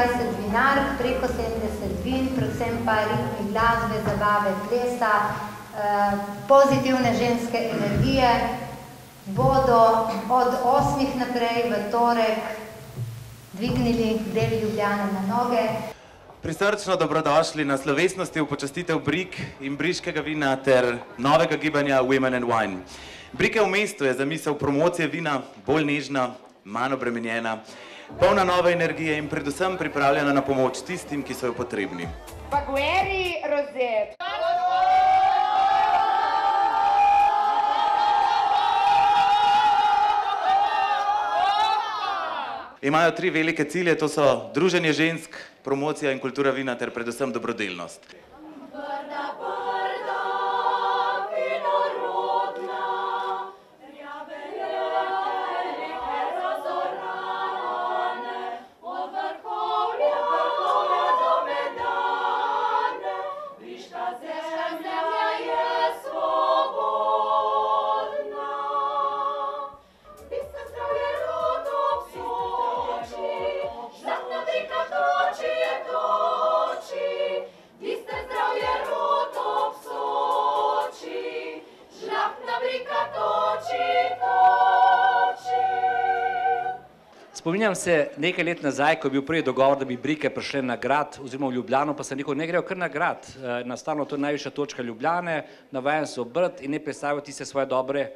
vinark, preko 70 vin, predvsem pa ritmi glasbe, zabave, plesa, pozitivne ženske energije, bodo od 8 naprej v torek dvignili del Ljubljane na noge. Prisrčno dobrodošli na slovesnosti v počastitev Brik in briškega vina ter novega gibanja Women and Wine. Brike v mestu je zamisel promocije vina bolj nežna, manj obremenjena, polna nove energije in predvsem pripravljena na pomoč tistim, ki so jo potrebni. Bagueri Rosé. Imajo 3 velike cilje, to so druženje žensk, promocija in kultura vina ter predvsem dobrodelnost. Spominjam se nekaj let nazaj, ko je bil prvi dogovor, da bi Brike prišle na grad, oziroma v Ljubljano, pa sem rekel, ne grejo kar na grad. Enostavno to je najvišja točka Ljubljane, navajen so obrt in ne predstavijo tiste svoje dobre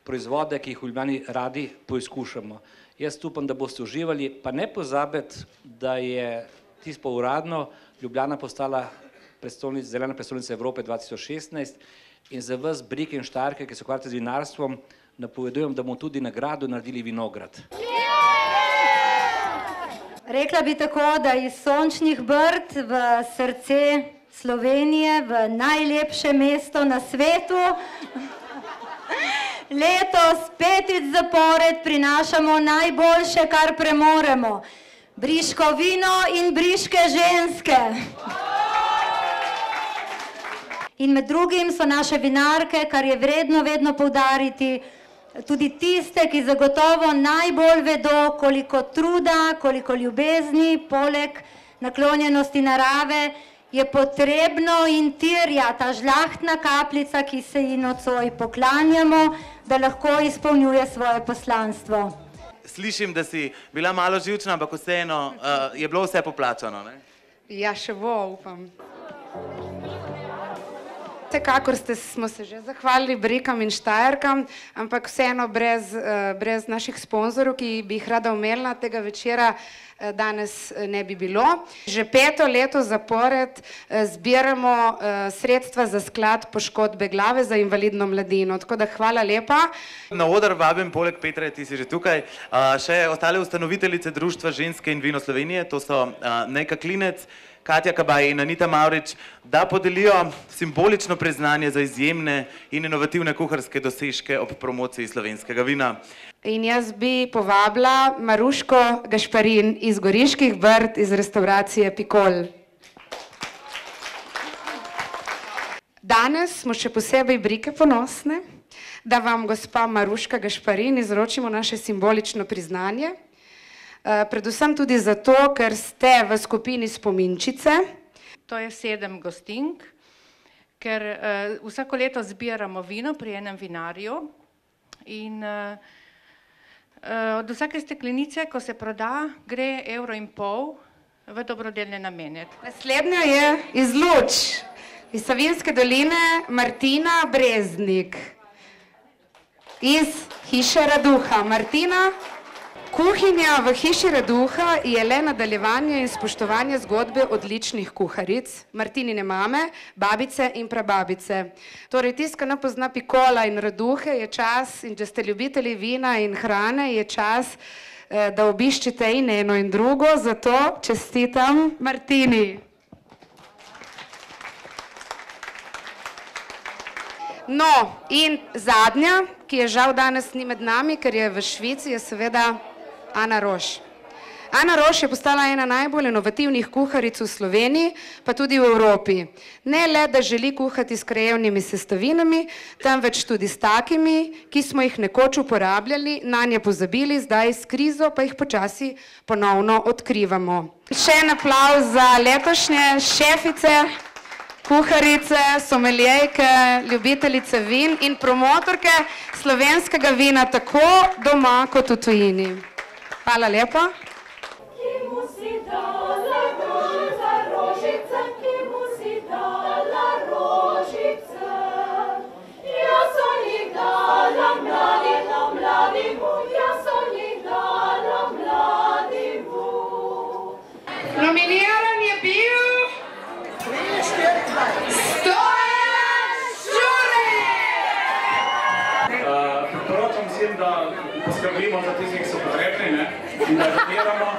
proizvode, ki jih v Ljubljani radi poizkušamo. Jaz upam, da boste uživali, pa ne pozabiti, da je tisto uradno Ljubljana postala zelena prestolnica Evrope 2016 in za vas Brike in Štajerke, ki se ukvarjate z vinarstvom, napovedujem, da bomo tudi na gradu naredili vinograd. Rekla bi tako, da iz sončnih Brd v srce Slovenije, v najlepše mesto na svetu, letos 5. zapored prinašamo najboljše, kar premoremo. Briško vino in briške ženske. In med drugim so naše vinarke, kar je vedno poudariti, tudi tiste, ki zagotovo najbolj vedo, koliko truda, koliko ljubezni, poleg naklonjenosti narave, je potrebno in terja ta žlahtna kapljica, ki se ji nocoj poklanjamo, da lahko izpolnjuje svoje poslanstvo. Slišim, da si bila malo živčna, ampak vseeno je bilo vse poplačano, ne? Ja, še bo, upam. Vsekakor smo se že zahvalili Brikam in Štajerkam, ampak vseeno brez naših sponzorov, ki bi jih rada omenila, tega večera danes ne bi bilo. Že 5. leto zapored zbiramo sredstva za sklad poškodbe glave za invalidno mladino, tako da hvala lepa. Na oder vabim, poleg Petre, ti si že tukaj, še ostale ustanoviteljice Društva ženske in vino Slovenije, to so Nejka Klinec, Katja Kabaj in Anita Mavrič, da podelijo simbolično priznanje za izjemne in inovativne kuharske dosežke ob promociji slovenskega vina. In jaz bi povabila Maruško Gašparin iz Goriških Brd iz restauracije Pikol. Danes smo še posebej Brike ponosne, da vam gospa Maruška Gašparin izročimo naše simbolično priznanje. Predvsem tudi zato, ker ste v skupini Spominčice. To je 7 gostink, ker vsako leto zbiramo vino pri enem vinarju in od vsake steklenice, ko se proda, gre 1,5 € v dobrodelne namene. Naslednja je iz Luč, iz Savinjske doline, Martina Breznik, iz Hiše Raduha. Martina, kuhinja v Hiši Raduha je le nadaljevanje in spoštovanje zgodbe odličnih kuharic, Martinine mame, babice in prababice. Torej, tisto, ki ne pozna Pikola in Raduhe, je čas, in če ste ljubitelji vina in hrane, je čas, da obiščite in eno in drugo, zato čestitam Martini. No, in zadnja, ki je žal danes ni med nami, ker je v Švici, je seveda Ana Roš. Ana Roš je postala ena najbolj inovativnih kuharic v Sloveniji, pa tudi v Evropi. Ne le, da želi kuhati s krajevnimi sestavinami, temveč tudi s takimi, ki smo jih nekoč uporabljali, nanje pozabili, zdaj s krizo pa jih počasi ponovno odkrivamo. Še en aplavz za letošnje šefice, kuharice, someljejke, ljubiteljice vin in promotorke slovenskega vina tako doma kot v tujini. Hvala lepa. Nominiran je bil Stojan Žurek! Priporočam vsem, da poskrbimo za tistih, ki so potrebni, in da dodelamo.